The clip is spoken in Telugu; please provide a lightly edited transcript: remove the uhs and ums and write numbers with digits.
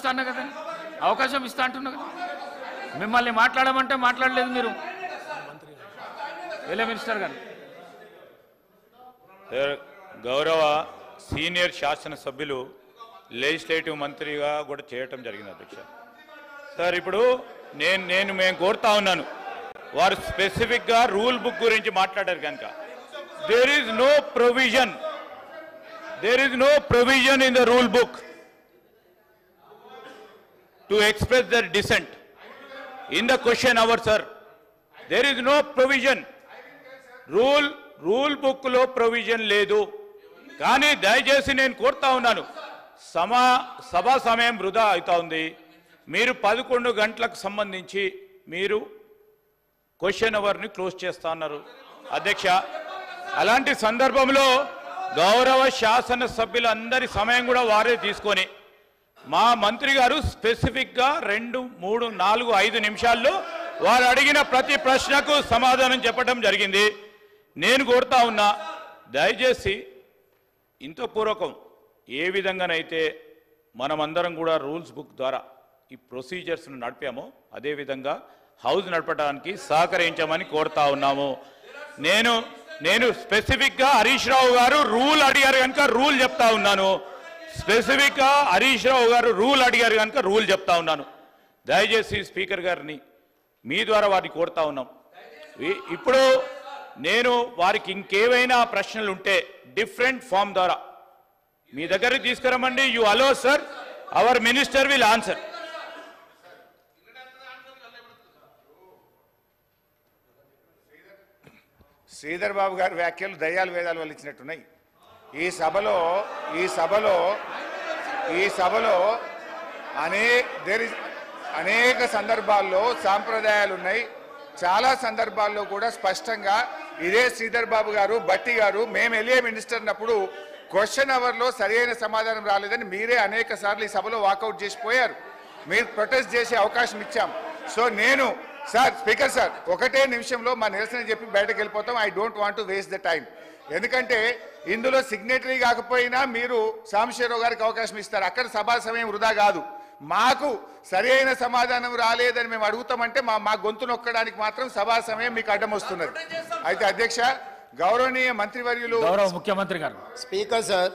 ఇస్తాను కదా, అవకాశం ఇస్తా అంటున్నా కదా. మిమ్మల్ని మాట్లాడమంటే మాట్లాడలేదు మీరు. ఎలా మినిస్టర్ గారు? గౌరవ సీనియర్ శాసనసభ్యులు లెజిస్లేటివ్ మంత్రిగా కూడా చేయటం జరిగింది అధ్యక్ష. సార్ ఇప్పుడు మేము కోరుతా ఉన్నాను, వారు స్పెసిఫిక్గా రూల్ బుక్ గురించి మాట్లాడారు కనుక there is no provision in the rule book to express their dissent in the question hour. Sir there is no provision, rule book లో ప్రొవిజన్ లేదు. కానీ దయచేసి నేను కోరుతా ఉన్నాను, సభా సమయం వృధా అవుతా ఉంది. మీరు 11 గంటలకు సంబంధించి మీరు క్వశ్చన్ అవర్ని క్లోజ్ చేస్తా అన్నారు అధ్యక్ష. అలాంటి సందర్భంలో గౌరవ శాసన సభ్యులందరి సమయం కూడా వారే తీసుకొని మా మంత్రి గారు స్పెసిఫిక్గా 2, 3, 4, 5 నిమిషాల్లో వారు అడిగిన ప్రతి ప్రశ్నకు సమాధానం చెప్పడం జరిగింది. నేను కోరుతా ఉన్నా, దయచేసి ఇంత పూర్వకం ఏ విధంగానైతే మనమందరం కూడా రూల్స్ బుక్ ద్వారా ఈ ప్రొసీజర్స్ను నడిపామో అదేవిధంగా హౌస్ నడపడానికి సహకరించమని కోరుతా ఉన్నాము. నేను స్పెసిఫిక్గా హరీష్ రావు గారు రూల్ అడిగారు కనుక రూల్ చెప్తా ఉన్నాను. స్పెసిఫిక్గా హరీష్ రావు గారు రూల్ అడిగారు కనుక రూల్ చెప్తా ఉన్నాను. దయచేసి స్పీకర్ గారిని మీ ద్వారా వారిని కోరుతా ఉన్నాం. ఇప్పుడు నేను వారికి ఇంకేవైనా ప్రశ్నలు ఉంటే డిఫరెంట్ ఫామ్ ద్వారా మీ దగ్గరికి తీసుకురమ్మండి. You allow sir, our minister will answer. Sridhar Babu గారి వ్యాఖ్యలు దయ్యాలు వేదాలు వల్ల ఇచ్చినట్టున్నాయి. ఈ సభలో అనేక సందర్భాల్లో సాంప్రదాయాలు ఉన్నాయి. చాలా సందర్భాల్లో కూడా స్పష్టంగా ఇదే శ్రీధర్ బాబు గారు, భట్టి గారు, మేము వెళ్ళే మినిస్టర్ అన్నప్పుడు క్వశ్చన్ అవర్లో సరైన సమాధానం రాలేదని మీరే అనేక సార్లు ఈ సభలో వాకౌట్ చేసిపోయారు. మీరు ప్రొటెస్ట్ చేసే అవకాశం ఇచ్చాం. సో నేను సార్, స్పీకర్ సార్, 1 నిమిషంలో మా నిరసన చెప్పి బయటకు వెళ్ళిపోతాం. I don't want to waste the time. ఎందుకంటే ఇందులో సిగ్నేటరీ కాకపోయినా మీరు సాంబశివరావు గారికి అవకాశం ఇస్తారు. అక్కడ సభా సమయం వృధా కాదు. మాకు సరైన సమాధానం రాలేదని మేము అడుగుతామంటే మా గొంతు నొక్కడానికి మాత్రం సభా సమయం మీకు అడ్డం వస్తున్నది. అయితే అధ్యక్ష, గౌరవనీయ మంత్రివర్యులు, గౌరవ ముఖ్యమంత్రి గారు, స్పీకర్ సార్,